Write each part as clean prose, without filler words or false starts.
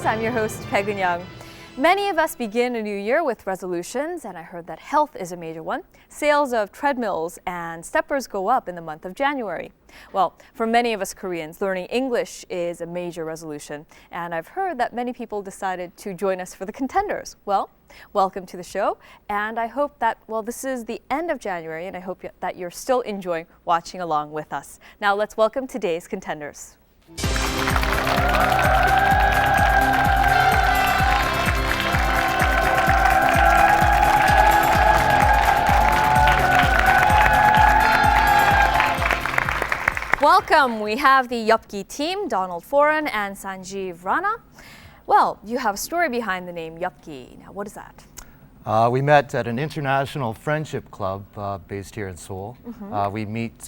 Contenders. I'm your host, Peg Young. Many of us begin a new year with resolutions, and I heard that health is a major one. Sales of treadmills and steppers go up in the month of January. Well, for many of us Koreans, learning English is a major resolution, and I've heard that many people decided to join us for the Contenders. Well, welcome to the show, and I hope that, this is the end of January, and I hope that you're still enjoying watching along with us. Now let's welcome today's Contenders. Welcome. We have the Yupggi team, Donald Foran and Sanjeev Rana. Well, you have a story behind the name Yupggi. Now, what is that? We met at an international friendship club based here in Seoul. We meet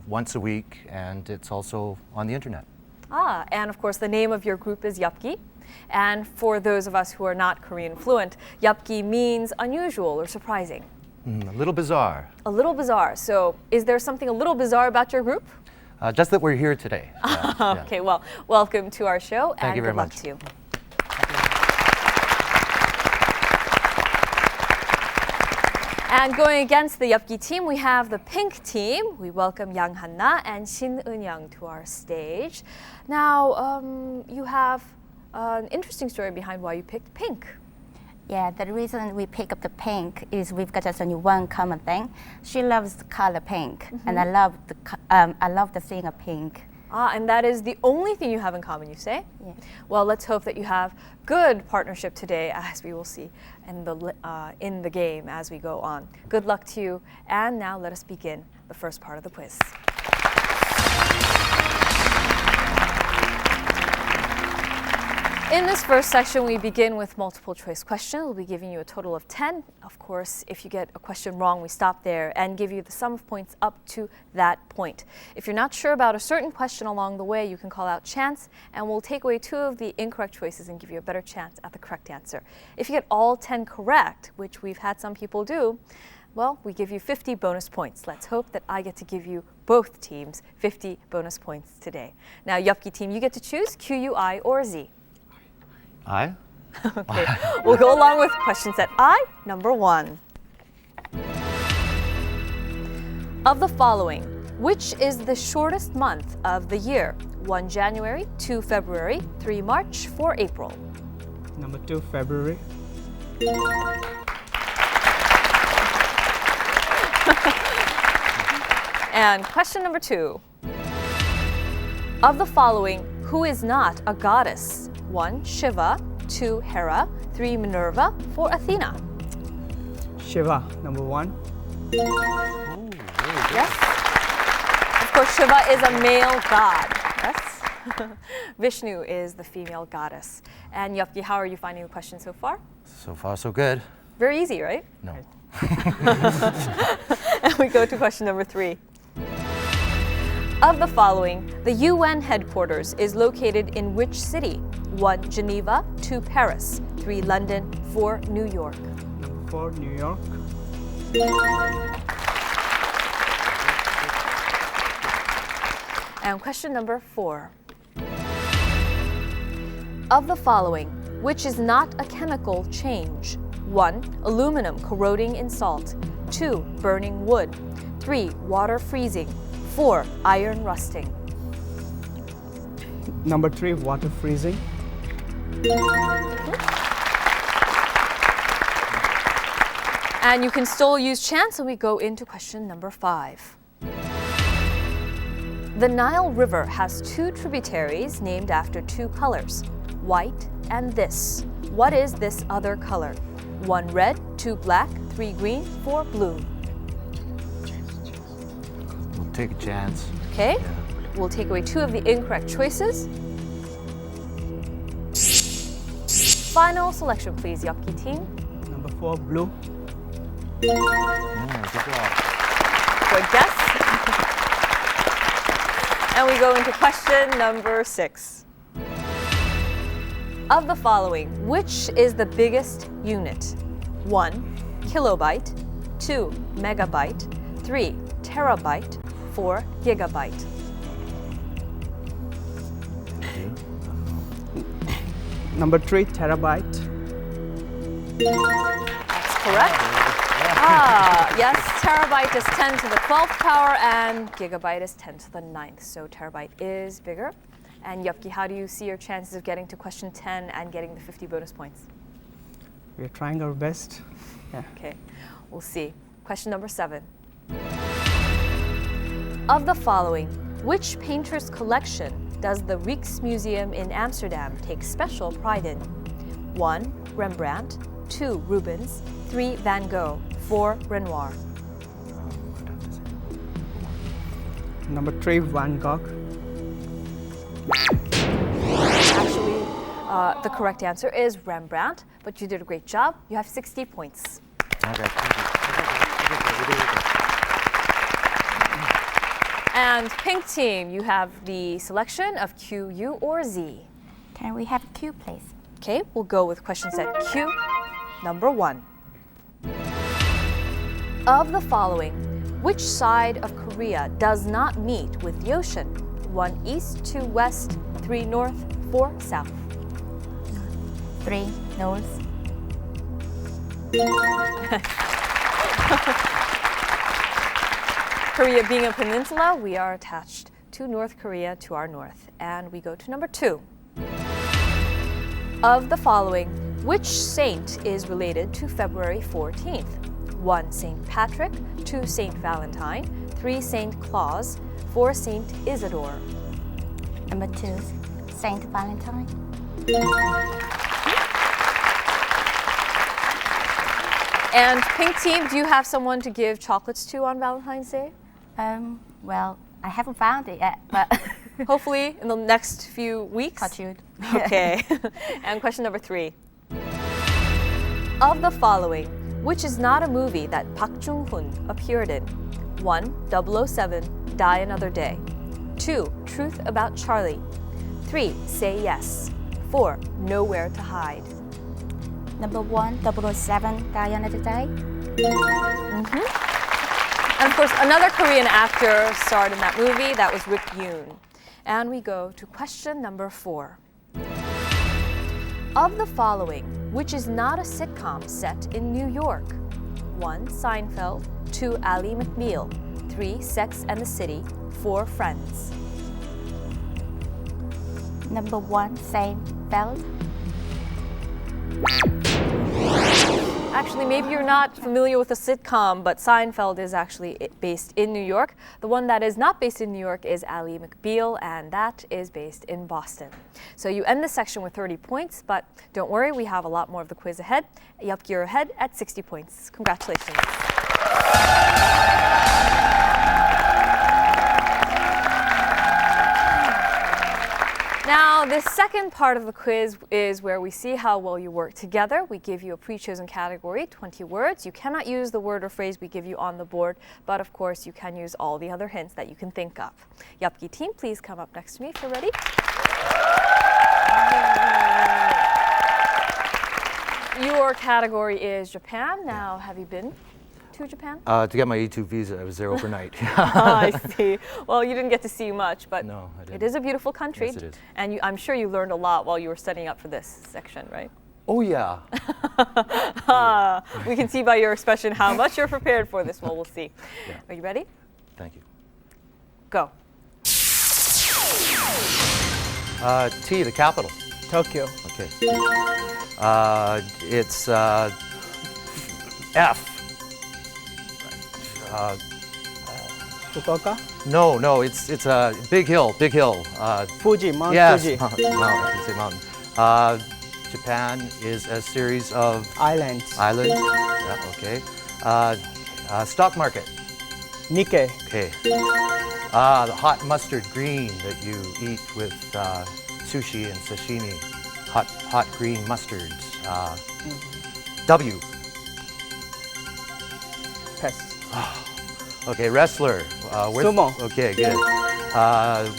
once a week, and it's also on the internet. And of course, the name of your group is Yupggi. And for those of us who are not Korean fluent, Yupggi means unusual or surprising. A little bizarre. A little bizarre. So, is there something a little bizarre about your group? Just that we're here today. Okay, well, welcome to our show. Thank you very much. Good luck to you. And going against the Yupggi team, we have the pink team. We welcome Yang Han-na and Shin Eun-young to our stage. Now, you have an interesting story behind why you picked pink. Yeah, the reason we pick up the pink is we've got just only one common thing. She loves the color pink, and I love the thing of pink. And that is the only thing you have in common, you say? Yeah. Well, let's hope that you have good partnership today, as we will see in the game as we go on. Good luck to you. And now let us begin the first part of the quiz. In this first section, we begin with multiple choice questions. We'll be giving you a total of 10. Of course, if you get a question wrong, we stop there and give you the sum of points up to that point. If you're not sure about a certain question along the way, you can call out chance, and we'll take away 2 of the incorrect choices and give you a better chance at the correct answer. If you get all 10 correct, which we've had some people do, well, we give you 50 bonus points. Let's hope that I get to give you both teams 50 bonus points today. Now, Yupggi team, you get to choose Q, U, I, or Z. I? Okay, we'll go along with question set I, number 1. Of the following, which is the shortest month of the year? 1 January, 2 February, 3 March, 4 April. Number 2, February. And question number 2. Of the following, who is not a goddess? 1 Shiva, 2 Hera, 3 Minerva, 4 Athena. Shiva, number 1. Yes. Of course, Shiva is a male god. Yes. Vishnu is the female goddess. And Yupggi, how are you finding the question so far? So far, so good. Very easy, right? No. And we go to question number 3. Of the following, the UN headquarters is located in which city? 1 Geneva, 2 Paris, 3 London, 4 New York. Number 4, New York. And question number 4. Of the following, which is not a chemical change? 1 aluminum corroding in salt, 2 burning wood, 3 water freezing, 4 iron rusting. Number 3, water freezing. And you can still use chance, and we go into question number 5. The Nile River has 2 tributaries named after 2 colors, white and this. What is this other color? 1 red, 2 black, 3 green, 4 blue. We'll take a chance. Okay, Yeah. we'll take away 2 of the incorrect choices. Final selection, please, Yupggi team. Number 4, blue. Good job. Good guess. And we go into question number 6. Of the following, which is the biggest unit? 1 kilobyte, 2 megabyte, 3 terabyte, 4 gigabyte. Number 3, terabyte. That's correct. Yes, terabyte is 10 to the 12th power and gigabyte is 10 to the 9th. So terabyte is bigger. And Yupggi, how do you see your chances of getting to question 10 and getting the 50 bonus points? We're trying our best. Yeah. Okay, we'll see. Question number 7. Of the following, which painter's collection does the Rijksmuseum in Amsterdam take special pride in? 1. Rembrandt, 2. Rubens, 3. Van Gogh, 4. Renoir. Number 3, Van Gogh. Actually, the correct answer is Rembrandt, but you did a great job. You have 60 points. Okay. And pink team, you have the selection of Q, U, or Z. Can we have Q, please? Okay, we'll go with question set Q, number 1. Of the following, which side of Korea does not meet with the ocean? 1 east, 2 west, 3 north, 4 south. 3, north. Korea being a peninsula, we are attached to North Korea to our north. And we go to number 2. Of the following, which saint is related to February 14th? 1. Saint Patrick, 2. Saint Valentine, 3. Saint Claus, 4. Saint Isidore. Number 2, Saint Valentine. And pink team, do you have someone to give chocolates to on Valentine's Day? Well, I haven't found it yet, but Hopefully in the next few weeks. touch wood. Okay. And question number 3. Of the following, which is not a movie that Park Jung-hoon appeared in? 1. 007, Die Another Day. 2. Truth About Charlie. 3. Say Yes. 4. Nowhere to Hide. Number 1, 007, Die Another Day. And of course, another Korean actor starred in that movie. That was Rick Yoon. And we go to question number 4. Of the following, which is not a sitcom set in New York? 1. Seinfeld, 2. Ally McBeal, 3. Sex and the City, 4. Friends. Number 1, Seinfeld. Actually, maybe you're not familiar with a sitcom, but Seinfeld is actually based in New York. The one that is not based in New York is Ally McBeal, and that is based in Boston. So you end this section with 30 points, but don't worry, we have a lot more of the quiz ahead. Yupggi, you're ahead at 60 points. Congratulations. Now, the second part of the quiz is where we see how well you work together. We give you a pre-chosen category, 20 words. You cannot use the word or phrase we give you on the board, but of course you can use all the other hints that you can think of. Yupggi team, please come up next to me if you're ready. Your category is Japan. Now, have you been to Japan? To get my E2 visa, I was there overnight. I see. Well, you didn't get to see much, but No, I didn't. it is a beautiful country. Yes, it is. And I'm sure you learned a lot while you were studying up for this section, right? Oh, yeah. We can see by your expression how much you're prepared for this. Well, we'll see. Yeah. Are you ready? Thank you. Go. T, the capital. Tokyo. Okay. It's F. Fukuoka. No, it's a big hill. Fuji, Mount Yes, Fuji. mountain. I can say mountain. Japan is a series of Islands. islands. Yeah, okay. Stock market. Nikkei. Okay. The hot mustard green that you eat with sushi and sashimi. Hot green mustards. W. Pass. Okay, wrestler. Sumo. Okay, good.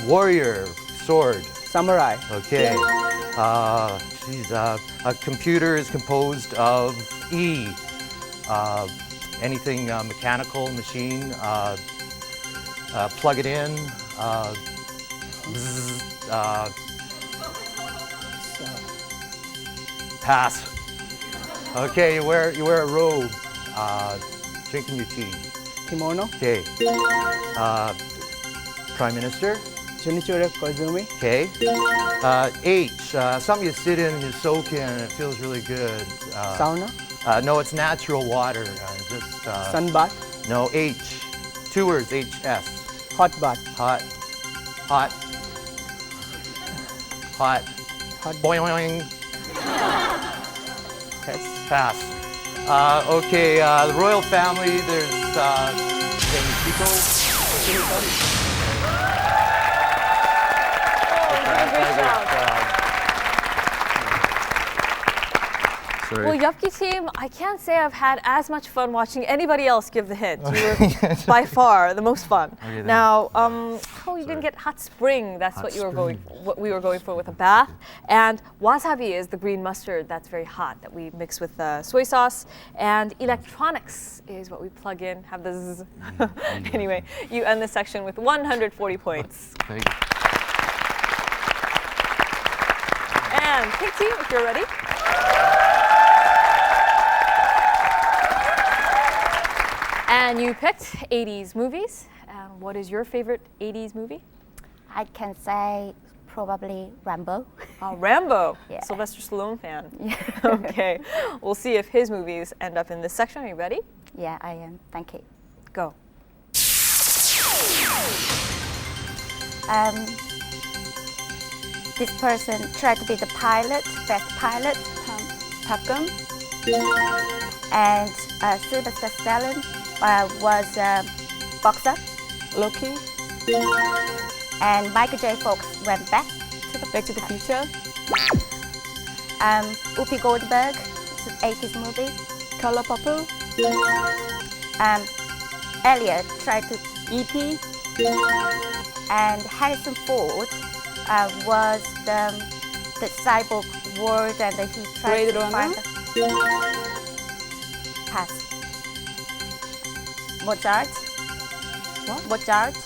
Warrior, sword. Samurai. Okay. A computer is composed of E. Anything mechanical, machine. Plug it in. Pass. Okay, you wear a robe, drinking your tea. Kimono. Okay. Prime Minister. Junichiro Koizumi. Okay. H, something you sit in and you soak in and it feels really good. Sauna. No, it's natural water. Just Sunbath. no, H. 2 words, HS. Hot bath. Hot. Boing. Pass. Okay, the royal family, there's Chico. Great job. Sorry. Well, Yupggi team, I can't say I've had as much fun watching anybody else give the hint. You were by far the most fun. Okay, now, you didn't get hot spring. That's what we were going for with a bath. And wasabi is the green mustard that's very hot that we mix with soy sauce. And electronics is what we plug in, have the zzz. Anyway, you end this section with 140 points. Thank you. And pink team, if you're ready. And you picked 80s movies. What is your favorite 80s movie? I can say probably Rambo. Oh, Rambo. Yeah. Sylvester Stallone fan. Okay. We'll see if his movies end up in this section. Are you ready? Yeah, I am. Thank you. Go. This person tried to be the pilot, best pilot, Top Gun. And Sylvester Stallone was a boxer. Loki. And Michael J. Fox went back to the future. Whoopi Goldberg, it's an 80s movie. Color Purple. Elliot tried to E.T. And Harrison Ford was the cyborg world, and he tried to find pass. Mozart. What? Mozart.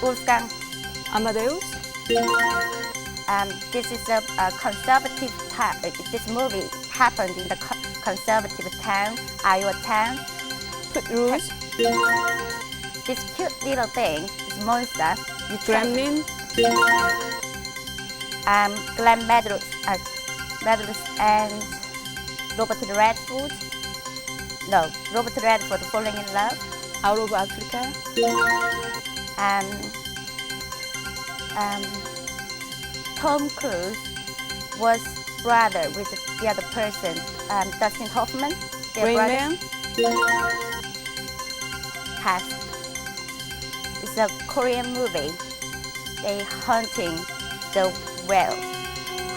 Wolfgang Amadeus. This is a conservative town. This movie happened in the conservative town, Iowa town. Footloose. This cute little thing is monster. Gremlin. Glenn Medalus and Robert Redford. No, Robert Redford falling in love. Out of Africa. Tom Cruise was brother with the other person, Dustin Hoffman. Rain Man. Pass. It's a Korean movie. They hunting the whale.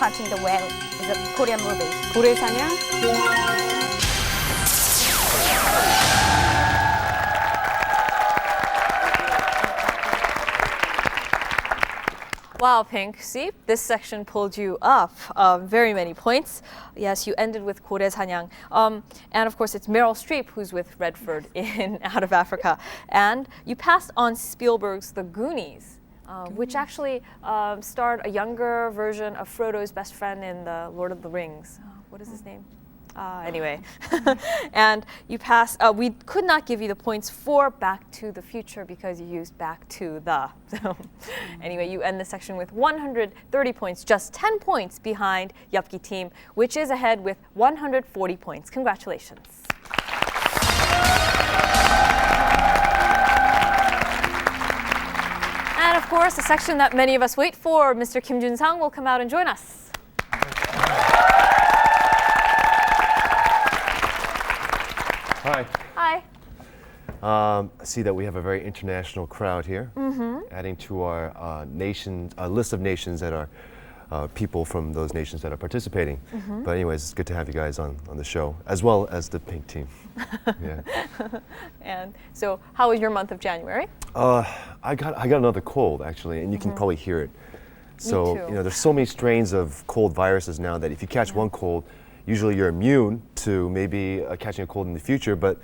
Hunting the whale is a Korean movie. 고래사냥. Wow, Pink. See, this section pulled you up very many points. Yes, you ended with 고래사냥. And of course, it's Meryl Streep who's with Redford in Out of Africa. And you passed on Spielberg's The Goonies, which actually starred a younger version of Frodo's best friend in The Lord of the Rings. What is his name? Anyway, and you passed. We could not give you the points for Back to the Future because you used Back to the. So, anyway, you end the section with 130 points, just 10 points behind Yupggi team, which is ahead with 140 points. Congratulations. And of course, the section that many of us wait for, Mr. Kim Jun-sang will come out and join us. Hi. Hi. I see that we have a very international crowd here, adding to our list of nations that are people from those nations that are participating. But anyways, it's good to have you guys on the show, as well as the pink team. Yeah. And so, how was your month of January? I got another cold actually, and you can probably hear it. So too. there's so many strains of cold viruses now that if you catch one cold, usually you're immune to maybe catching a cold in the future, but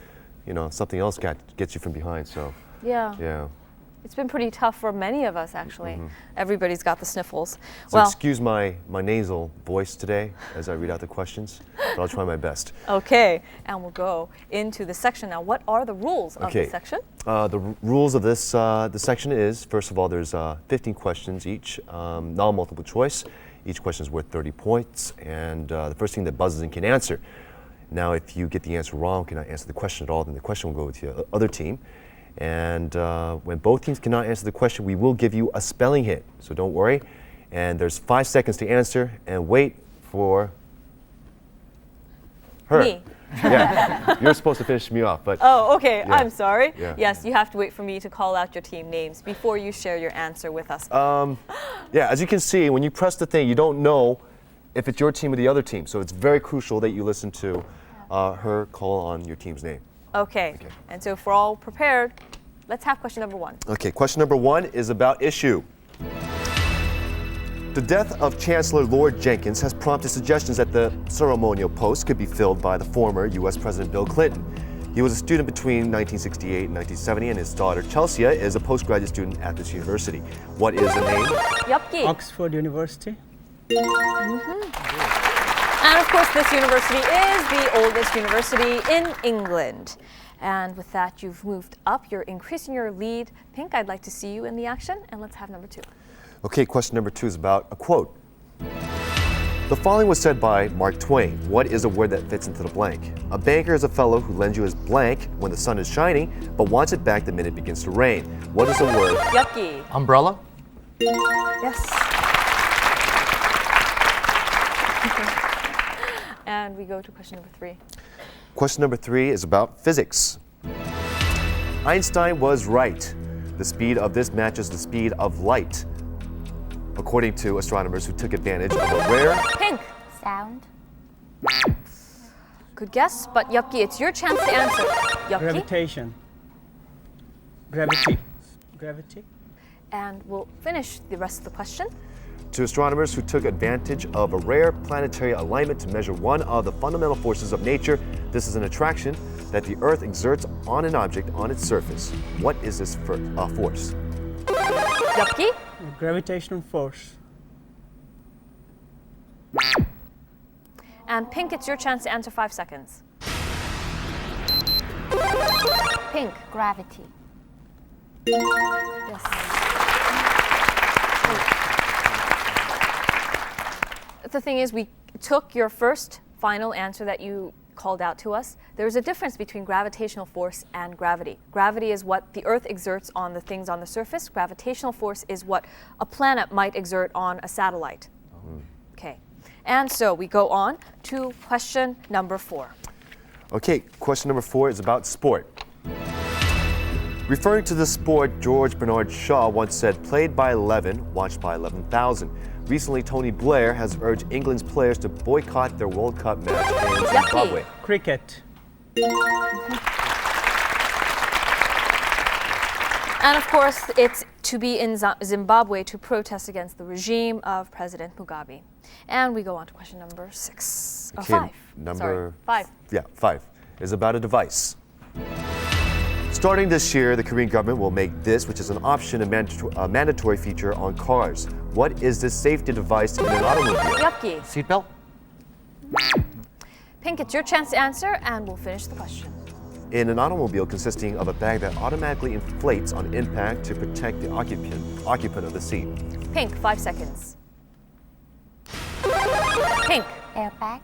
something else gets you from behind. So Yeah. yeah. It's been pretty tough for many of us, actually. Everybody's got the sniffles. So excuse my nasal voice today as I read out the questions, but I'll try my best. Okay, and we'll go into the section now. What are the rules of this section? The rules of this the section is, first of all, there's 15 questions each, non-multiple choice. Each question is worth 30 points, and the first team that buzzes in can answer. Now, if you get the answer wrong, cannot answer the question at all, then the question will go to the other team. And when both teams cannot answer the question, we will give you a spelling hint, so don't worry. And there's 5 seconds to answer, and wait for her. Me. Yeah, you're supposed to finish me off, but Oh, okay. Yeah. I'm sorry. Yeah. Yes, you have to wait for me to call out your team names before you share your answer with us. yeah, as you can see, when you press the thing, you don't know if it's your team or the other team. So it's very crucial that you listen to her call on your team's name. Okay. And so if we're all prepared, let's have question number 1. Okay, question number 1 is about issue. The death of Chancellor Lord Jenkins has prompted suggestions that the ceremonial post could be filled by the former U.S. President Bill Clinton. He was a student between 1968 and 1970, and his daughter Chelsea is a postgraduate student at this university. What is the name? Yupggi. Oxford University. And of course, this university is the oldest university in England. And with that, you've moved up. You're increasing your lead. Pink, I'd like to see you in the action. And let's have number 2. Okay, question number 2 is about a quote. The following was said by Mark Twain. What is a word that fits into the blank? A banker is a fellow who lends you his blank when the sun is shining, but wants it back the minute it begins to rain. What is the word? Yupggi. Umbrella? Yes. And we go to question number 3. Question number 3 is about physics. Einstein was right. The speed of this matches the speed of light, according to astronomers who took advantage of a rare... Pink. Sound. Good guess, but Yupggi, it's your chance to answer. Yupggi. Gravitation. Gravity. Gravity. And we'll finish the rest of the question. To astronomers who took advantage of a rare planetary alignment to measure one of the fundamental forces of nature. This is an attraction that the Earth exerts on an object on its surface. What is this force? Yupggi. Gravitational force. And Pink, it's your chance to answer 5 seconds. Pink. Gravity. Yes. The thing is, we took your first final answer that you called out to us. There's a difference between gravitational force and gravity. Gravity is what the Earth exerts on the things on the surface. Gravitational force is what a planet might exert on a satellite. Okay. And so we go on to question number 4. Okay, question number 4 is about sport. Referring to the sport, George Bernard Shaw once said, played by 11, watched by 11,000. Recently, Tony Blair has urged England's players to boycott their World Cup match in Zimbabwe. Cricket. And of course, it's to be in Zimbabwe to protest against the regime of President Mugabe. And we go on to question number 6. Okay, 5. number Sorry, 5. Yeah, 5 is about a device. Starting this year, the Korean government will make this, which is an option, a mandatory feature on cars. What is this safety device in an automobile? Yupggi. Seatbelt? Pink, it's your chance to answer, and we'll finish the question. In an automobile consisting of a bag that automatically inflates on impact to protect the occupant of the seat. Pink, 5 seconds. Pink. Airbag.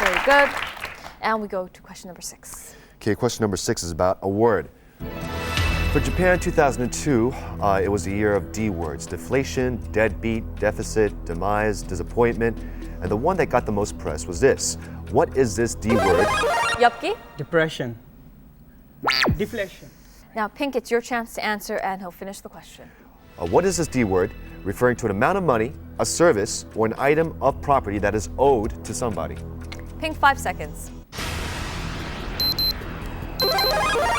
Very good. And we go to question number 6. Okay, question number 6 is about a word. For Japan 2002, it was the year of D words: deflation, deadbeat, deficit, demise, disappointment. And the one that got the most press was this. What is this D word? Yupggi. Depression. Deflation. Now, Pink, it's your chance to answer, and he'll finish the question. What is this D word? Referring to an amount of money, a service, or an item of property that is owed to somebody. Pink, 5 seconds.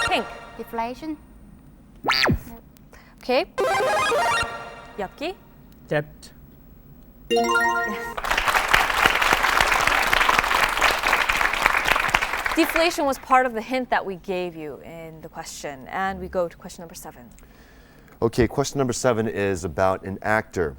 Pink. Deflation. Okay. Yupggi. Debt. Deflation was part of the hint that we gave you in the question. And we go to question number 7. Okay, question number 7 is about an actor.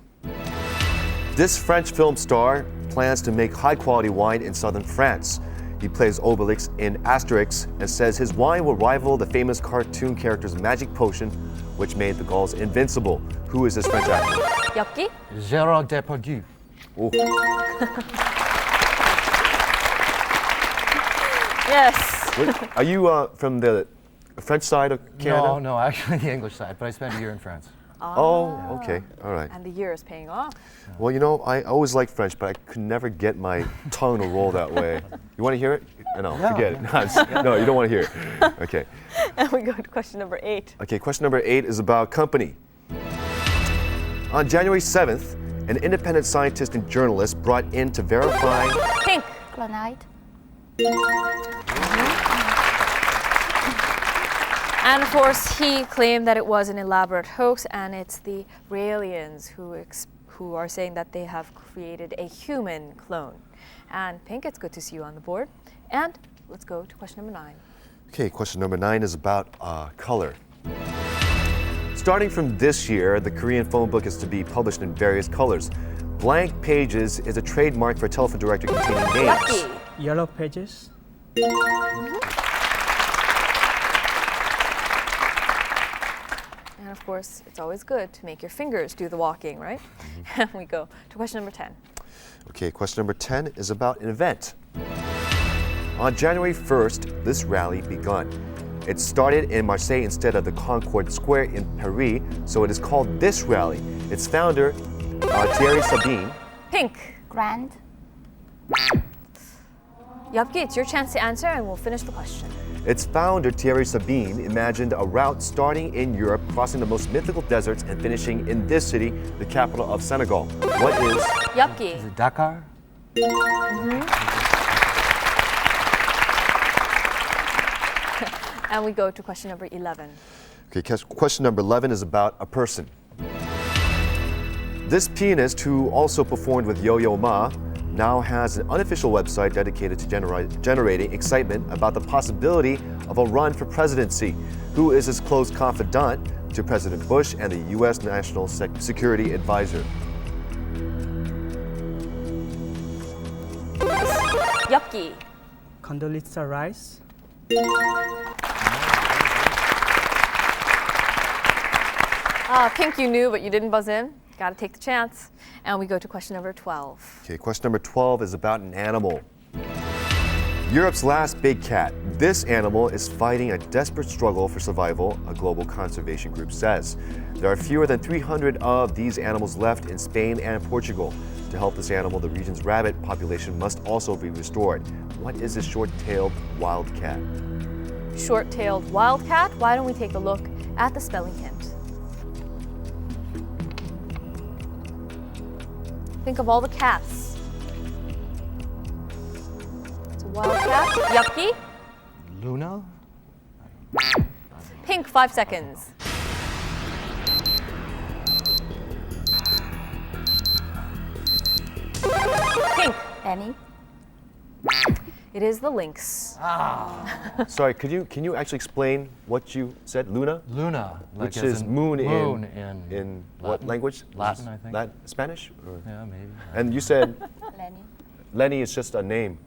This French film star plans to make high-quality wine in southern France. He plays Obelix in Asterix and says his wine will rival the famous cartoon character's magic potion, which made the Gauls invincible. Who is this French actor? Yupggi? Gérard Depardieu. Oh, Yes. wait, are you from the French side of Canada? No, actually the English side, but I spent a year in France. Oh, okay, all right. And the year is paying off. Well, you know, I always liked French, but I could never get my tongue to roll that way. You want to hear it? No, forget it. No, you don't want to hear it. Okay. And we go to question number 8. Okay, question number 8 is about company. On January 7th, an independent scientist and journalist brought in to verify. Pink. Clonide. And of course, he claimed that it was an elaborate hoax, and it's the Raelians who are saying that they have created a human clone. And Pink, it's good to see you on the board. And let's go to question number 9. Okay, question number 9 is about color. Starting from this year, the Korean phone book is to be published in various colors. Blank pages is a trademark for a telephone directory containing names. Yupggi. Yellow pages. And of course, it's always good to make your fingers do the walking, right? And we go to question number 10. Okay, question number 10 is about an event. On January 1st, this rally begun. It started in Marseille instead of the Concorde Square in Paris, so it is called this rally. Its founder, Thierry Sabine. Pink. Grand. Yupggi, it's your chance to answer, and we'll finish the question. Its founder, Thierry Sabine, imagined a route starting in Europe, crossing the most mythical deserts, and finishing in this city, the capital of Senegal. What is? Yupggi. Is it Dakar? And we go to question number 11. Okay, question number 11 is about a person. This pianist, who also performed with Yo-Yo Ma, now has an unofficial website dedicated to generating excitement about the possibility of a run for presidency. Who is his close confidant to President Bush and the U.S. National Security Advisor? Yupggi. Condoleezza Rice. Pink, you knew, but you didn't buzz in. Got to take the chance. And we go to question number 12. Okay, question number 12 is about an animal. Europe's last big cat. This animal is fighting a desperate struggle for survival, a global conservation group says. There are fewer than 300 of these animals left in Spain and Portugal. To help this animal, the region's rabbit population must also be restored. What is this short-tailed wildcat? Short-tailed wildcat. Why don't we take a look at the spelling hint? Think of all the cats. It's a wildcat. Yupggi. Luna? Pink, 5 seconds. Pink. Annie. It is the lynx. Sorry, can you actually explain what you said, Luna? Luna. Which as is in moon in in what Latin. language? Latin, I think. Spanish? Or? Yeah, maybe. And you said Lenny. Lenny is just a name.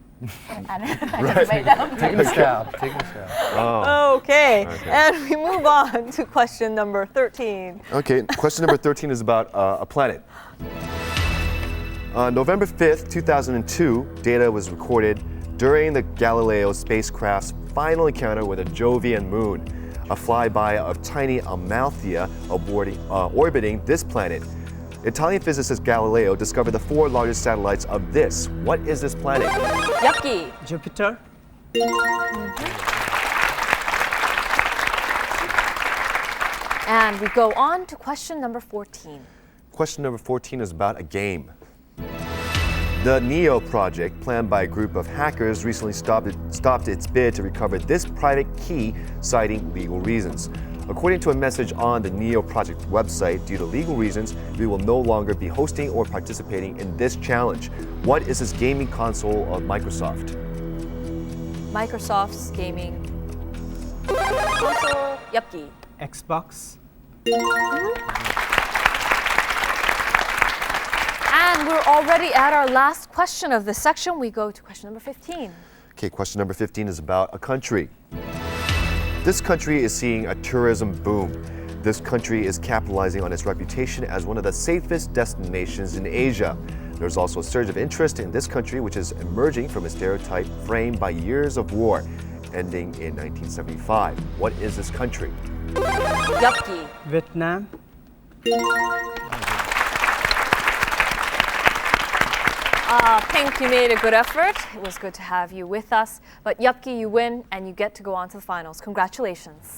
I don't know. I just made that up. Taking a stab. Taking a stab. Oh. Okay. Okay. And we move on to question number 13. Okay, question number 13 is about a planet. On November 5th, 2002, data was recorded during the Galileo spacecraft's final encounter with a Jovian moon, a flyby of tiny Amalthea orbiting this planet. Italian physicist Galileo discovered the 4 largest satellites of this. What is this planet? Yupggi. Jupiter. And we go on to question number 14. Question number 14 is about a game. The NEO project, planned by a group of hackers, recently stopped its bid to recover this private key, citing legal reasons. According to a message on the NEO project website, due to legal reasons, we will no longer be hosting or participating in this challenge. What is this gaming console of Microsoft? Microsoft's gaming console. Yupggi. Xbox. And we're already at our last question of this section. We go to question number 15. Okay, question number 15 is about a country. This country is seeing a tourism boom. This country is capitalizing on its reputation as one of the safest destinations in Asia. There's also a surge of interest in this country, which is emerging from a stereotype framed by years of war, ending in 1975. What is this country? Yupggi. Vietnam. Pink, you made a good effort. It was good to have you with us. But Yupggi, you win, and you get to go on to the finals. Congratulations.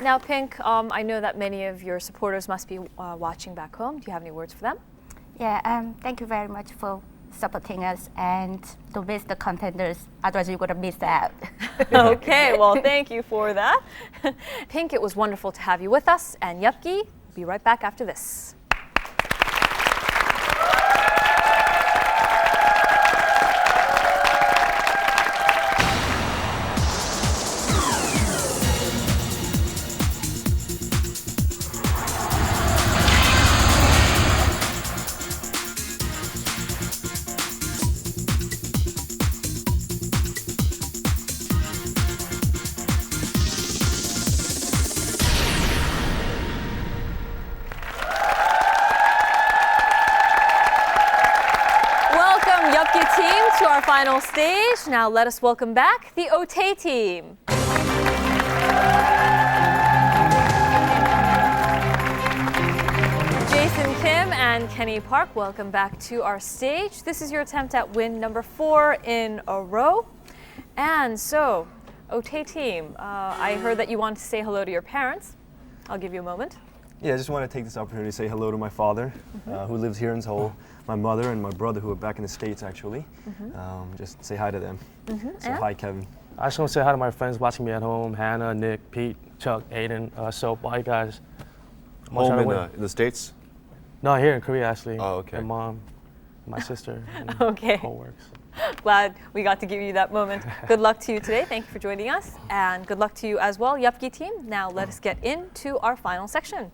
Now, Pink, I know that many of your supporters must be watching back home. Do you have any words for them? Yeah, thank you very much for supporting us, and don't miss the contenders, otherwise you're gonna miss out. Okay, well, thank you for that. Pink, it was wonderful to have you with us, and Yupggi, we'll be right back after this. Team to our final stage. Now let us welcome back the Otay team. Jason Kim and Kenny Park, welcome back to our stage. This is your attempt at win number 4 in a row. And so, Otay team, I heard that you wanted to say hello to your parents. I'll give you a moment. Yeah, I just want to take this opportunity to say hello to my father, who lives here in Seoul, my mother and my brother who are back in the States actually. Just say hi to them. So hi, Kevin. I just want to say hi to my friends watching me at home, Hannah, Nick, Pete, Chuck, Aiden, Soap, all you guys. Home in the States? No, here in Korea actually. Oh, okay. And mom, my sister, and Okay. whole works. Glad we got to give you that moment. Good luck to you today. Thank you for joining us. And good luck to you as well, Yupggi team. Now let us get into our final section.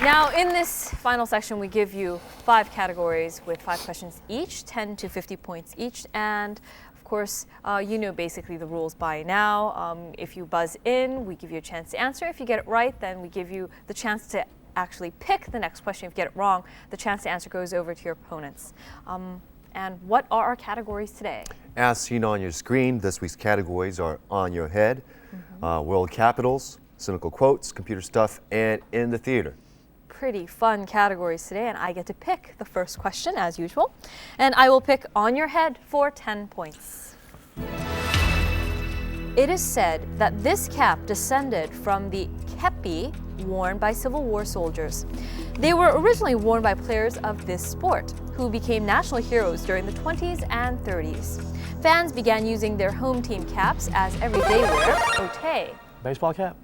Now, in this final section, we give you 5 categories with 5 questions each, 10 to 50 points each. And of course, you know basically the rules by now. If you buzz in, we give you a chance to answer. If you get it right, then we give you the chance to actually pick the next question. If you get it wrong, the chance to answer goes over to your opponents. And what are our categories today? As seen on your screen, this week's categories are On Your Head, World Capitals, Cynical Quotes, Computer Stuff, and In the Theater. Pretty fun categories today, and I get to pick the first question as usual. And I will pick On Your Head for 10 points. It is said that this cap descended from the kepi worn by Civil War soldiers. They were originally worn by players of this sport, who became national heroes during the 20s and 30s. Fans began using their home team caps as everyday wear. Otay. Baseball cap?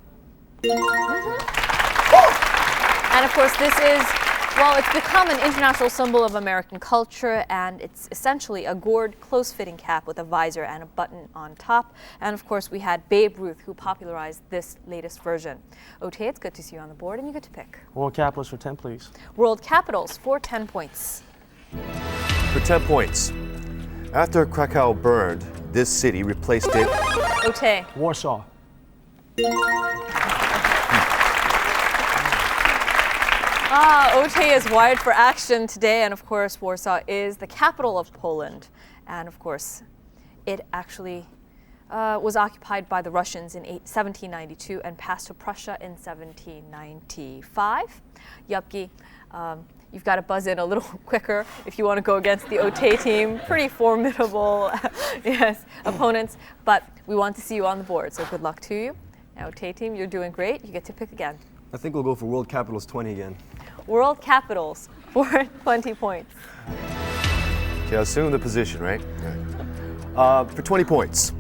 And of course, this is, well, it's become an international symbol of American culture, and it's essentially a gored, close-fitting cap with a visor and a button on top. And of course, we had Babe Ruth, who popularized this latest version. Otay, it's good to see you on the board, and you get to pick. World Capitals for 10, please. World Capitals for 10 points. For 10 points, after Krakow burned, this city replaced it. Otay. Warsaw. Otay is wired for action today, and of course, Warsaw is the capital of Poland. And of course, it actually was occupied by the Russians in 1792 and passed to Prussia in 1795. Yupggi, you've got to buzz in a little quicker if you want to go against the Otay team. Pretty formidable, yes, opponents, but we want to see you on the board, so good luck to you. Now, Otay team, you're doing great. You get to pick again. I think we'll go for World Capitals 20 again. World Capitals for 20 points. Okay, I'll assume the position, right? For 20 points.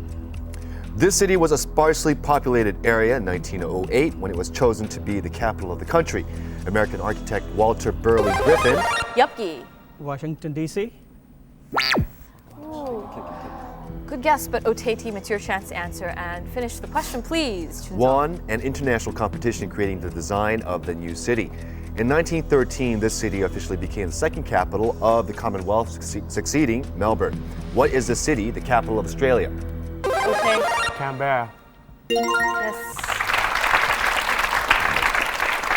This city was a sparsely populated area in 1908 when it was chosen to be the capital of the country. American architect Walter Burley Griffin. Yupggi. Washington, D.C. Good guess, but Otay team, it's your chance to answer and finish the question, please. Won an international competition creating the design of the new city. In 1913, this city officially became the second capital of the Commonwealth, succeeding Melbourne. What is the city, the capital of Australia? Okay. Canberra. Yes.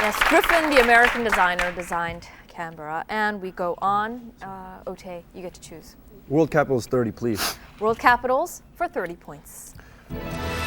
Yes, Griffin, the American designer, designed Canberra. And we go on. Otay, you get to choose. World capitals 30, please. World capitals for 30 points.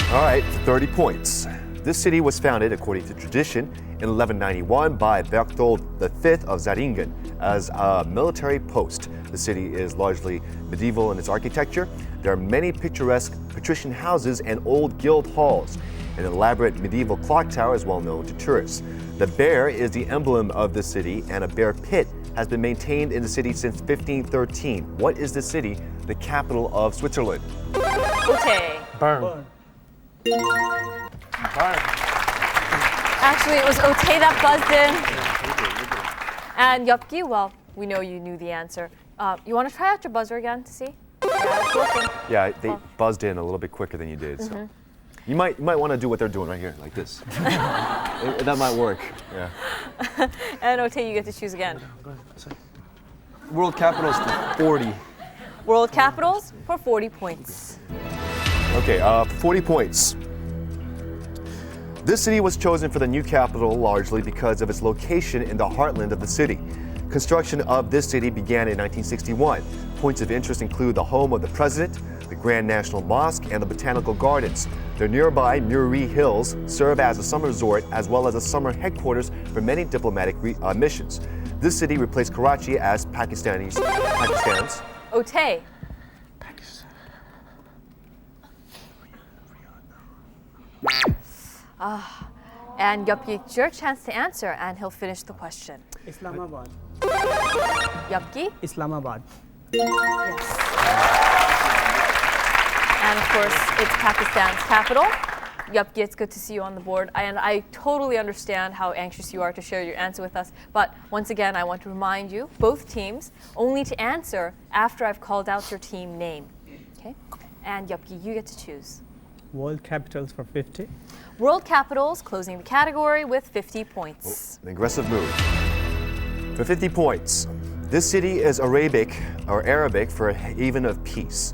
All right, 30 points. This city was founded, according to tradition, in 1191 by Berthold V of Zähringen as a military post. The city is largely medieval in its architecture. There are many picturesque patrician houses and old guild halls. An elaborate medieval clock tower is well known to tourists. The bear is the emblem of the city, and a bear pit has been maintained in the city since 1513. What is the city, the capital of Switzerland? Otay. Bern. Actually, it was Otay that buzzed in. And Yupggi, well, we know you knew the answer. You want to try out your buzzer again to see? Yeah, it's working. Yeah, they buzzed in a little bit quicker than you did. So you might want to do what they're doing right here, like this. That might work. Yeah. And Otay, you get to choose again. World capitals 40. World capitals for 40 points. Okay, 40 points. This city was chosen for the new capital largely because of its location in the heartland of the city. Construction of this city began in 1961. Points of interest include the home of the president, the Grand National Mosque, and the Botanical Gardens. The nearby Muri Hills serve as a summer resort as well as a summer headquarters for many diplomatic missions. This city replaced Karachi as Pakistan's. Otay. And Yupggi, it's your chance to answer, and he'll finish the question. Islamabad. Yupggi? Islamabad. Yes. And of course, it's Pakistan's capital. Yupggi, it's good to see you on the board. And I totally understand how anxious you are to share your answer with us. But once again, I want to remind you, both teams, only to answer after I've called out your team name. Okay? And Yupggi, you get to choose. World capitals for 50. World capitals, closing the category with 50 points. An aggressive move. For 50 points, this city is Arabic for haven of peace,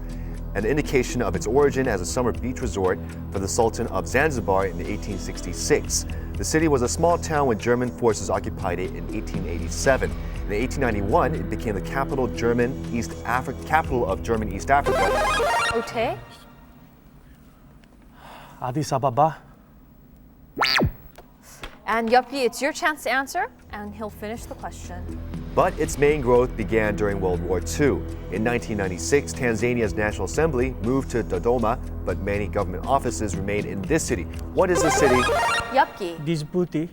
an indication of its origin as a summer beach resort for the Sultan of Zanzibar in 1866. The city was a small town when German forces occupied it in 1887. In 1891, it became the capital of German East Africa. Otay? Addis Ababa. And Yupggi, it's your chance to answer, and he'll finish the question. But its main growth began during World War II. In 1996, Tanzania's National Assembly moved to Dodoma, but many government offices remained in this city. What is the city? Yupggi. Djibouti.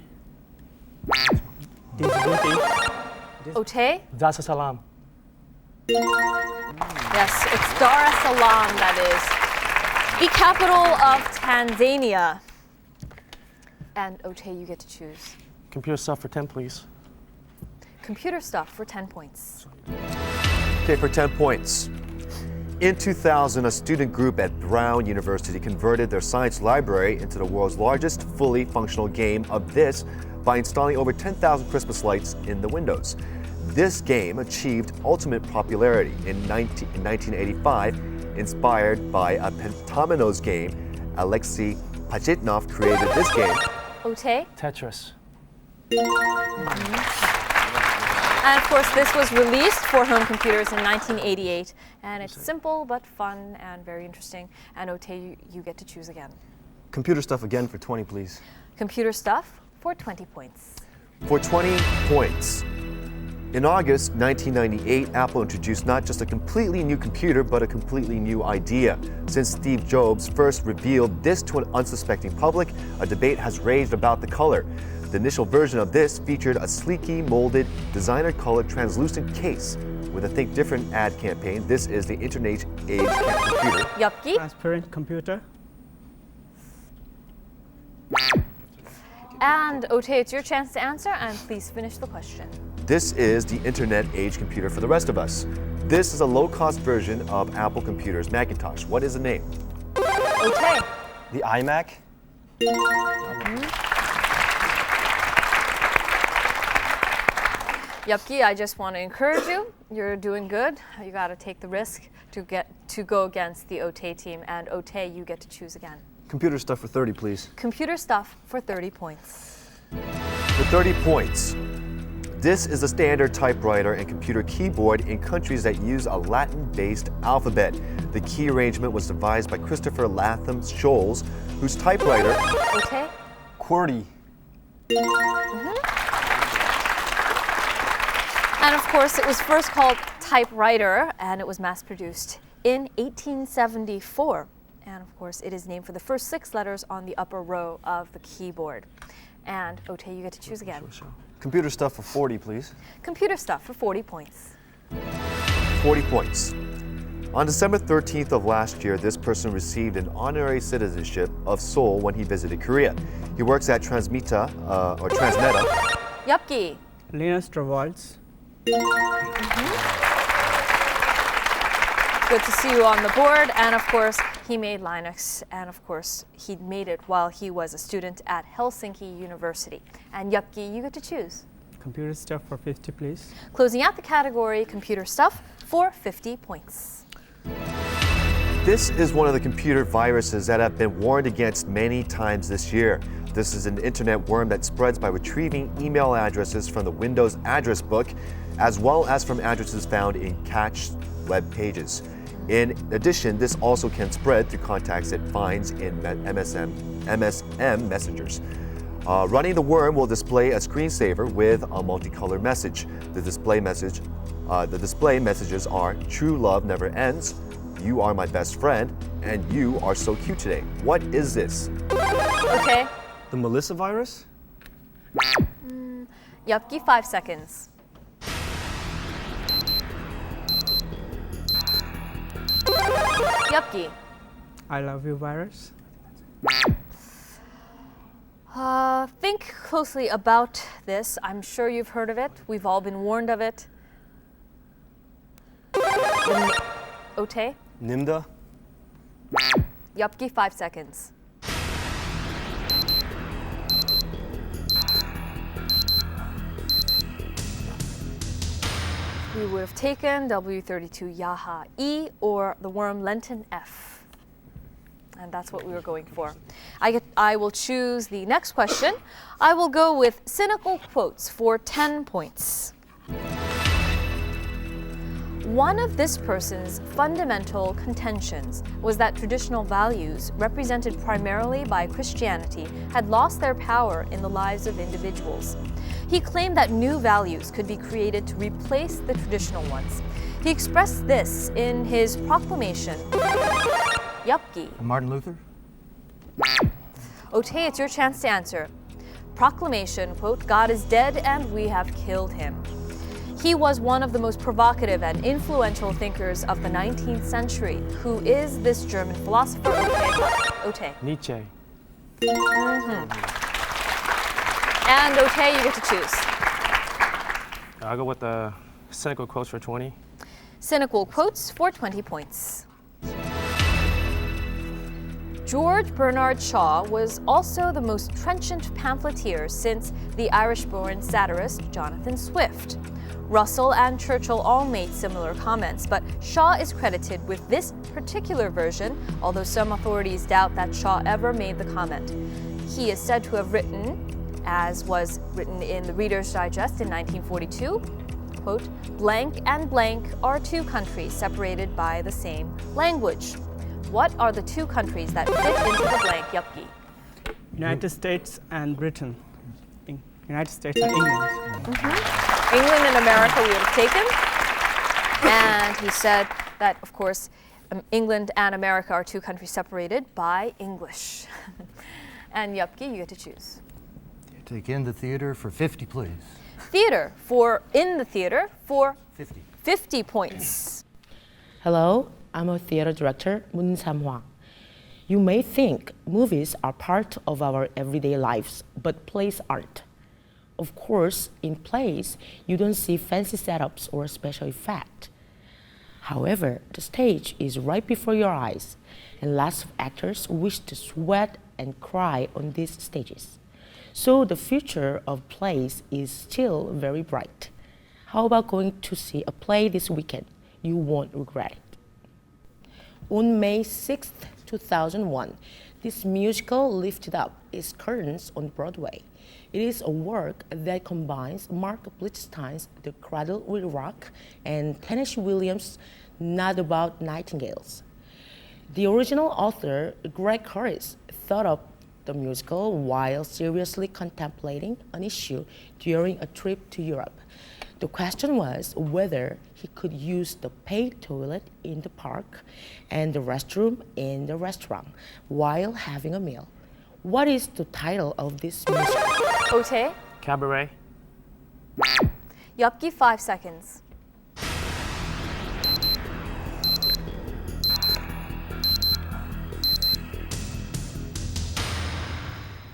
Otay? Dar es Salaam. Yes, it's Dar es Salaam, that is the capital of Tanzania. And Otay, you get to choose. Computer stuff for 10, please. Computer stuff for 10 points. Okay, for 10 points. In 2000, a student group at Brown University converted their science library into the world's largest fully functional game of this by installing over 10,000 Christmas lights in the windows. This game achieved ultimate popularity in 1985, inspired by a pentominoes game. Alexei Pajitnov created this game. Otay? Tetris. And of course, this was released for home computers in 1988. And it's simple but fun and very interesting. And Otay, you get to choose again. Computer stuff again for 20, please. Computer stuff for 20 points. For 20 points. In August 1998, Apple introduced not just a completely new computer, but a completely new idea. Since Steve Jobs first revealed this to an unsuspecting public, a debate has raged about the color. The initial version of this featured a sleeky, molded, designer-colored translucent case. With a Think Different ad campaign, this is the internet age computer. Yupggi? Transparent computer. And Otay, it's your chance to answer, and please finish the question. This is the internet age computer for the rest of us. This is a low-cost version of Apple Computer's Macintosh. What is the name? Otay. The iMac? Yupggi, I just want to encourage you. You're doing good. You got to take the risk to go against the Otay team. And Otay, you get to choose again. Computer stuff for 30, please. Computer stuff for 30 points. For 30 points, this is a standard typewriter and computer keyboard in countries that use a Latin-based alphabet. The key arrangement was devised by Christopher Latham Scholes, whose typewriter... Otay? QWERTY. And of course, it was first called typewriter, and it was mass-produced in 1874. And of course, it is named for the first 6 letters on the upper row of the keyboard. And Otay, you get to choose again. Sure. Computer stuff for 40, please. Computer stuff for 40 points. 40 points. On December 13th of last year, this person received an honorary citizenship of Seoul when he visited Korea. He works at Transmeta. Yupggi. Linus Torvalds. Good to see you on the board. And of course, he made Linux. And of course, he made it while he was a student at Helsinki University. And Yupggi, you get to choose. Computer stuff for 50, please. Closing out the category, computer stuff for 50 points. This is one of the computer viruses that have been warned against many times this year. This is an internet worm that spreads by retrieving email addresses from the Windows address book, as well as from addresses found in cached web pages. In addition, this also can spread through contacts it finds in MSM messengers. Running the worm will display a screensaver with a multicolored message. The display messages are "True love never ends," "You are my best friend," and "You are so cute today." What is this? Okay. The Melissa virus? Yupggi, 5 seconds. Yupggi. I love you virus. Think closely about this. I'm sure you've heard of it. We've all been warned of it. Otay? NIMDA? Yupggi, 5 seconds. We would have taken W32 Yaha E or the worm Lenton F. And that's what we were going for. I will choose the next question. I will go with cynical quotes for 10 points. One of this person's fundamental contentions was that traditional values, represented primarily by Christianity, had lost their power in the lives of individuals. He claimed that new values could be created to replace the traditional ones. He expressed this in his proclamation. Yupggi. Martin Luther? Otay, it's your chance to answer. Proclamation, quote, "God is dead and we have killed him." He was one of the most provocative and influential thinkers of the 19th century. Who is this German philosopher? Otay. Nietzsche. And Otay, you get to choose. I'll go with the cynical quotes for 20. Cynical quotes for 20 points. George Bernard Shaw was also the most trenchant pamphleteer since the Irish-born satirist Jonathan Swift. Russell and Churchill all made similar comments, but Shaw is credited with this particular version, although some authorities doubt that Shaw ever made the comment. He is said to have written, as was written in the Reader's Digest in 1942, quote, "Blank and blank are two countries separated by the same language." What are the two countries that fit into the blank, Yupggi? United States and Britain. United States and England. England and America we would have taken. And he said that, of course, England and America are two countries separated by English. And Yupggi, you get to choose. Take In the Theater for 50, please. Theater for In the Theater for 50 points. Hello, I'm a theater director, Moon Sam Hwang. You may think movies are part of our everyday lives, but plays aren't. Of course, in plays, you don't see fancy setups or special effects. However, the stage is right before your eyes, and lots of actors wish to sweat and cry on these stages. So the future of plays is still very bright. How about going to see a play this weekend? You won't regret it. On May 6th, 2001, this musical lifted up its curtains on Broadway. It is a work that combines Mark Blitzstein's The Cradle Will Rock and Tennessee Williams' Not About Nightingales. The original author, Greg Harris, thought up the musical while seriously contemplating an issue during a trip to Europe. The question was whether he could use the paid toilet in the park and the restroom in the restaurant while having a meal. What is the title of this musical? Otay? Cabaret. Yupggi, 5 seconds.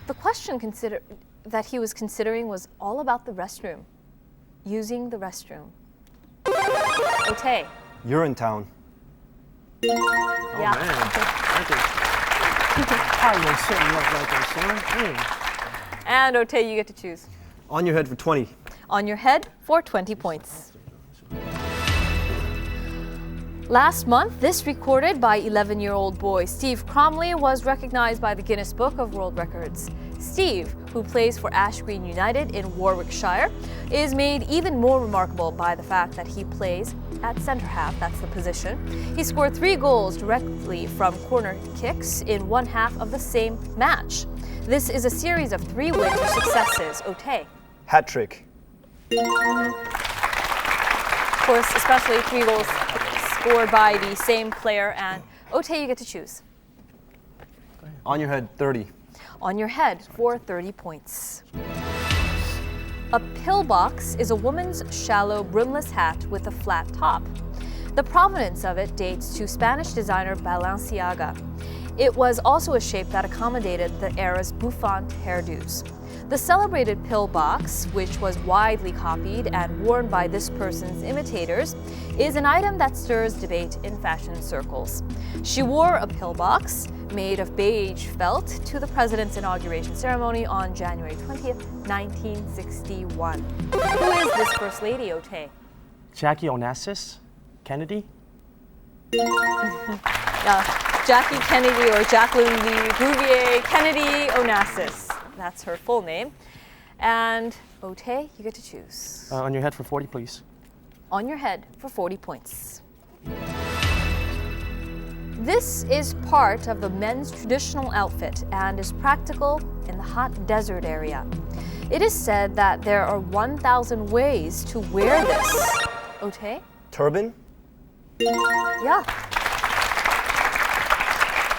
The question that he was considering was all about the restroom. Using the restroom. Otay. Urinetown. Yeah. Man, thank you. I was sitting up like that, son. And Otay, you get to choose. On Your Head for 20. On Your Head for 20 points. Last month, this recorded by 11-year-old boy Steve Cromley was recognized by the Guinness Book of World Records. Steve, who plays for Ash Green United in Warwickshire, is made even more remarkable by the fact that he plays at centre half, that's the position. He scored 3 goals directly from corner kicks in one half of the same match. This is a series of 3 wins or successes. Otay. Hat trick. Of course, especially 3 goals scored by the same player. And Otay, you get to choose. On Your Head 30. On Your Head for 30 points. A pillbox is a woman's shallow, brimless hat with a flat top. The provenance of it dates to Spanish designer Balenciaga. It was also a shape that accommodated the era's bouffant hairdos. The celebrated pillbox, which was widely copied and worn by this person's imitators, is an item that stirs debate in fashion circles. She wore a pillbox made of beige felt to the president's inauguration ceremony on January 20th, 1961. Who is this First Lady, Otay? Jackie Onassis Kennedy. Jackie Kennedy or Jacqueline Lee Bouvier Kennedy Onassis. That's her full name. And Otay, you get to choose. On Your Head for 40, please. On Your Head for 40 points. This is part of the men's traditional outfit and is practical in the hot desert area. It is said that there are 1,000 ways to wear this. Otay? Turban. Yeah.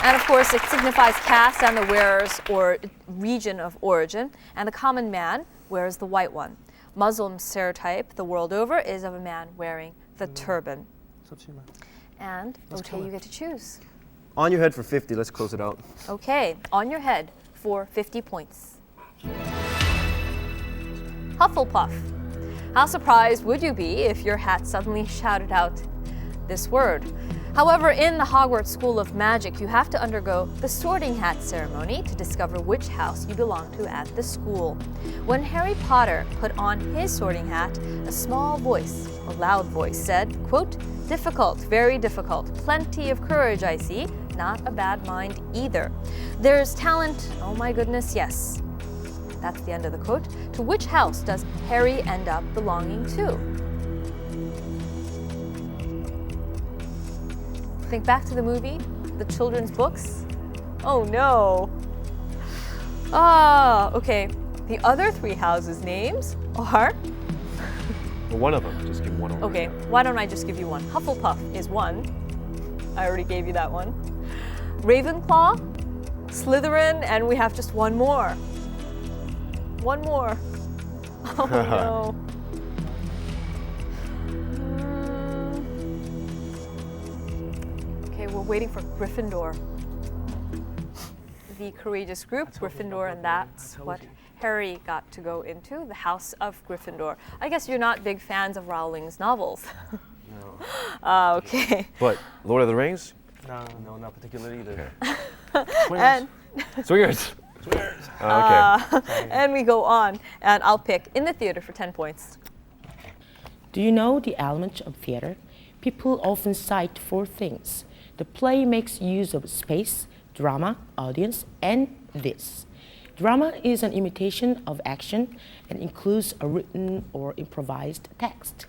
And of course, it signifies caste and the wearer's or region of origin, and the common man wears the white one. Muslim stereotype the world over is of a man wearing the turban. And Otay, you get to choose. On Your Head for 50. Let's close it out. Okay, On Your Head for 50 points. Hufflepuff. How surprised would you be if your hat suddenly shouted out this word? However, in the Hogwarts School of Magic, you have to undergo the sorting hat ceremony to discover which house you belong to at the school. When Harry Potter put on his sorting hat, a small voice, a loud voice, said, quote, "Difficult, very difficult. Plenty of courage, I see. Not a bad mind either. There's talent, oh my goodness, yes." That's the end of the quote. To which house does Harry end up belonging to? Think back to the movie, the children's books. Oh no. Okay. The other 3 houses' names are... Well, one of them. Just give one over. Okay, why don't I just give you one? Hufflepuff is one. I already gave you that one. Ravenclaw, Slytherin, and we have just one more. One more. Oh no. Okay, we're waiting for Gryffindor. the courageous group, Gryffindor, and that's what Harry got to go into, the House of Gryffindor. I guess you're not big fans of Rowling's novels. No. Okay. But Lord of the Rings? No, not particularly either. Okay. And Swingers. Okay. and we go on, and I'll pick In the Theater for 10 points. Do you know the element of theater? People often cite 4 things. The play makes use of space, drama, audience, and this. Drama is an imitation of action and includes a written or improvised text.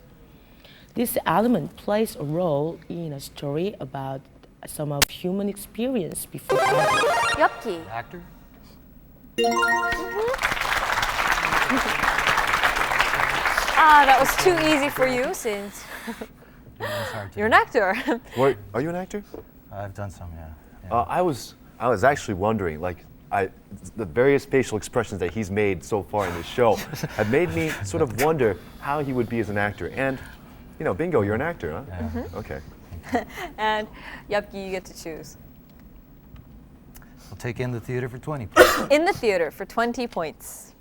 This element plays a role in a story about some of human experience before others. Yupggi. Actor? That was too easy for you since you're an actor. What, are you an actor? I've done some, yeah. I was actually wondering, like, the various facial expressions that he's made so far in this show have made me sort of wonder how he would be as an actor. And, you know, bingo, you're an actor, huh? Yeah. Okay. And Yupggi, you get to choose. I'll take In the Theater for 20 points. In the Theater for 20 points.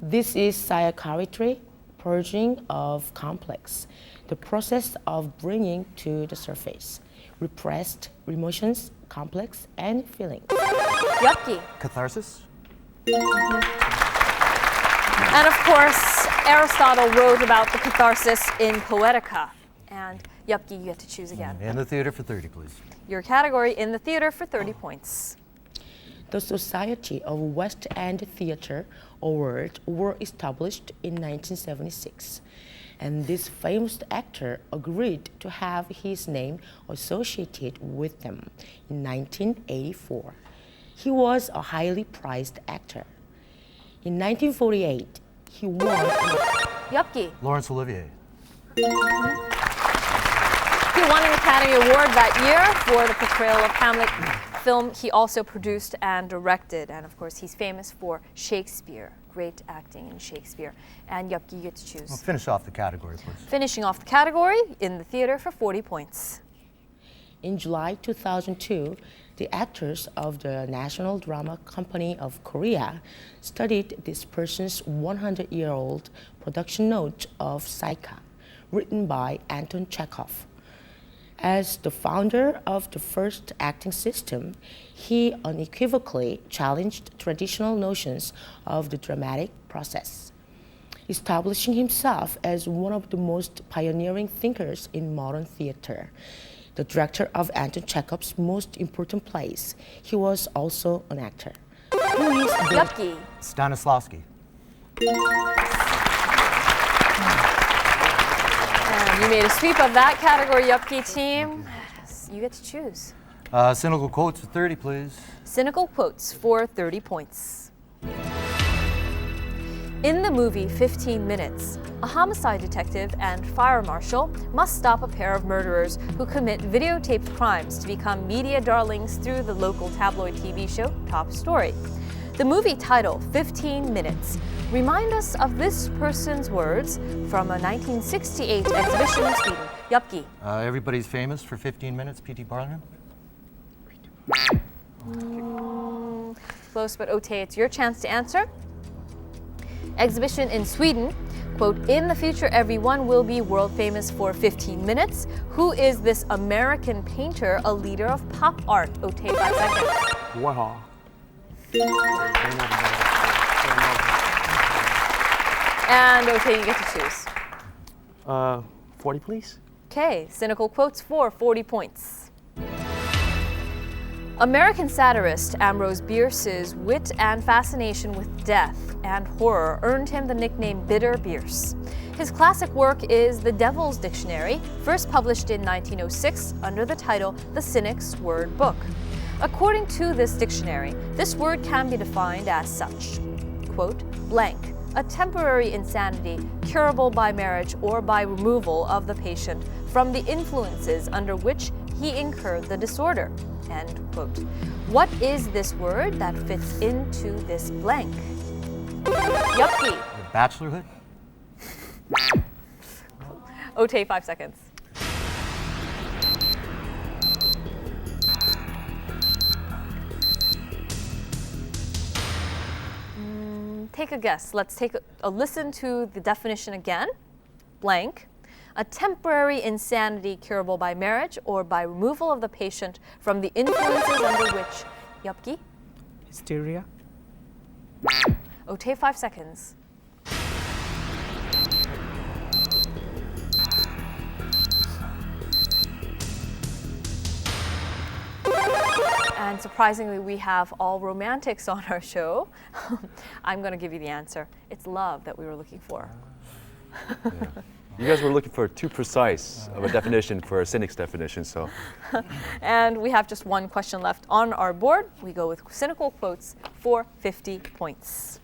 This is psychiatry, purging of complex, the process of bringing to the surface repressed emotions, complex, and feelings. Yupggi. Catharsis? And of course, Aristotle wrote about the catharsis in Poetica. And Yupggi, you get to choose again. In the Theater for 30, please. Your category, In the Theater for 30 points. The Society of West End Theatre Award were established in 1976, and this famous actor agreed to have his name associated with them in 1984. He was a highly prized actor. In 1948, he won. Yupggi. Laurence Olivier. He won an Academy Award that year for the portrayal of Hamlet film he also produced and directed. And of course, he's famous for Shakespeare, great acting in Shakespeare. And Yupggi, you get to choose. Well, finish off the category, please. Finishing off the category, In the Theater for 40 points. In July 2002, the actors of the National Drama Company of Korea studied this person's 100-year-old production note of Psyche, written by Anton Chekhov. As the founder of the first acting system, he unequivocally challenged traditional notions of the dramatic process, establishing himself as one of the most pioneering thinkers in modern theater. The director of Anton Chekhov's most important plays, he was also an actor. Who is Yupggi. Stanislavski. And you made a sweep of that category, Yupggi team. You get to choose. Cynical quotes for 30, please. Cynical quotes for 30 points. In the movie 15 Minutes, a homicide detective and fire marshal must stop a pair of murderers who commit videotaped crimes to become media darlings through the local tabloid TV show Top Story. The movie title, 15 Minutes, remind us of this person's words from a 1968 exhibition in Sweden. Yupggi. Everybody's famous for 15 minutes, P.T. Barnum. Close, but Otay, it's your chance to answer. Exhibition in Sweden, quote, in the future everyone will be world famous for 15 minutes. Who is this American painter, a leader of pop art? Otay, 5 seconds. Warhol. And Otay, you get to choose. 40, please. Okay, cynical quotes for 40 points. American satirist Ambrose Bierce's wit and fascination with death and horror earned him the nickname Bitter Bierce. His classic work is The Devil's Dictionary, first published in 1906 under the title The Cynic's Word Book. According to this dictionary, this word can be defined as such, quote, blank, a temporary insanity curable by marriage or by removal of the patient from the influences under which he incurred the disorder, end quote. What is this word that fits into this blank? Yupggi. Bachelorhood. Otay, 5 seconds. take a guess. Let's take a listen to the definition again. Blank. A temporary insanity curable by marriage or by removal of the patient from the influences under which. Yupggi? Hysteria. Otay, 5 seconds. And surprisingly, we have all romantics on our show. I'm going to give you the answer. It's love that we were looking for. Yeah. You guys were looking for too precise of a definition for a cynic's definition, so. And we have just one question left on our board. We go with cynical quotes for 50 points.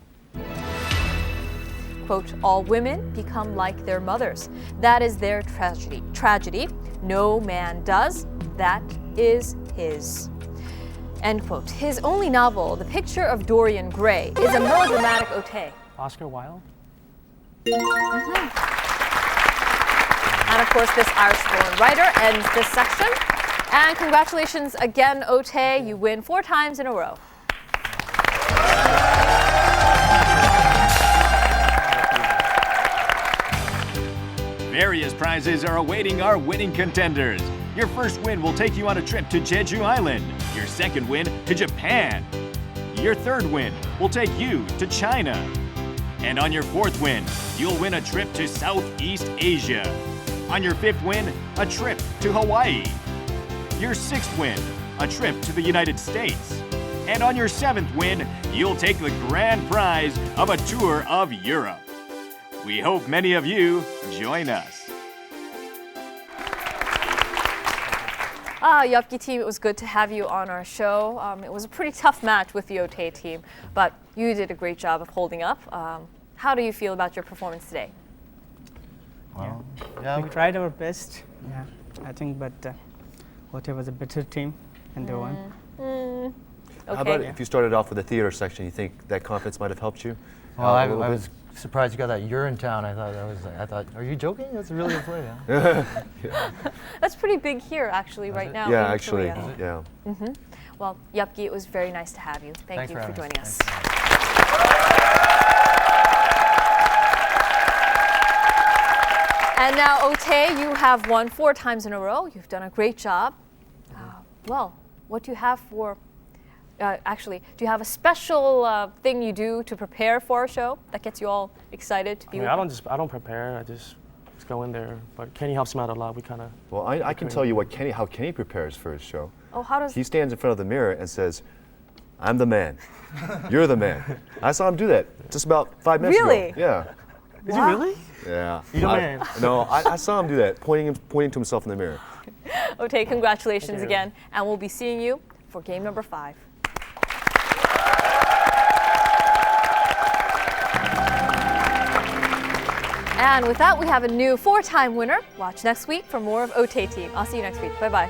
Quote, all women become like their mothers. That is their tragedy. No man does. That is his. End quote. His only novel, The Picture of Dorian Gray, is a melodramatic Otay. Oscar Wilde? And of course, this Irish-born writer ends this section. And congratulations again, Otay. You win 4 times in a row. Various prizes are awaiting our winning contenders. Your first win will take you on a trip to Jeju Island. Your second win to Japan. Your third win will take you to China. And on your fourth win, you'll win a trip to Southeast Asia. On your fifth win, a trip to Hawaii. Your sixth win, a trip to the United States. And on your seventh win, you'll take the grand prize of a tour of Europe. We hope many of you join us. Yupggi team, it was good to have you on our show. It was a pretty tough match with the Otay team, but you did a great job of holding up. How do you feel about your performance today? We tried our best. Yeah, I think, but Otay was a better team, and they won. Okay. How about if you started off with the theater section? You think that confidence might have helped you? Well, I was surprised you got that Urinetown. I thought, are you joking? That's a really good play. Huh? Yeah. That's pretty big here, actually, right now. Yeah, in actually, Korea. yeah. Well, Yupggi, it was very nice to have you. Thank Thanks you for having joining us. And now, Otay, you have won 4 times in a row. You've done a great job. Well, what do you have for? Actually, do you have a special thing you do to prepare for a show that gets you all excited to be? I don't prepare. I just go in there. But Kenny helps me out a lot. We kind of. Well, I can tell you how Kenny prepares for his show. Oh, how does? He stands in front of the mirror and says, "I'm the man. You're the man." I saw him do that just about 5 minutes Really? ago. Yeah. Did you really? Yeah. You're the man. No, I saw him do that, pointing to himself in the mirror. Otay, congratulations again, and we'll be seeing you for game number 5. And with that, we have a new 4-time winner. Watch next week for more of Otay Team. I'll see you next week. Bye-bye.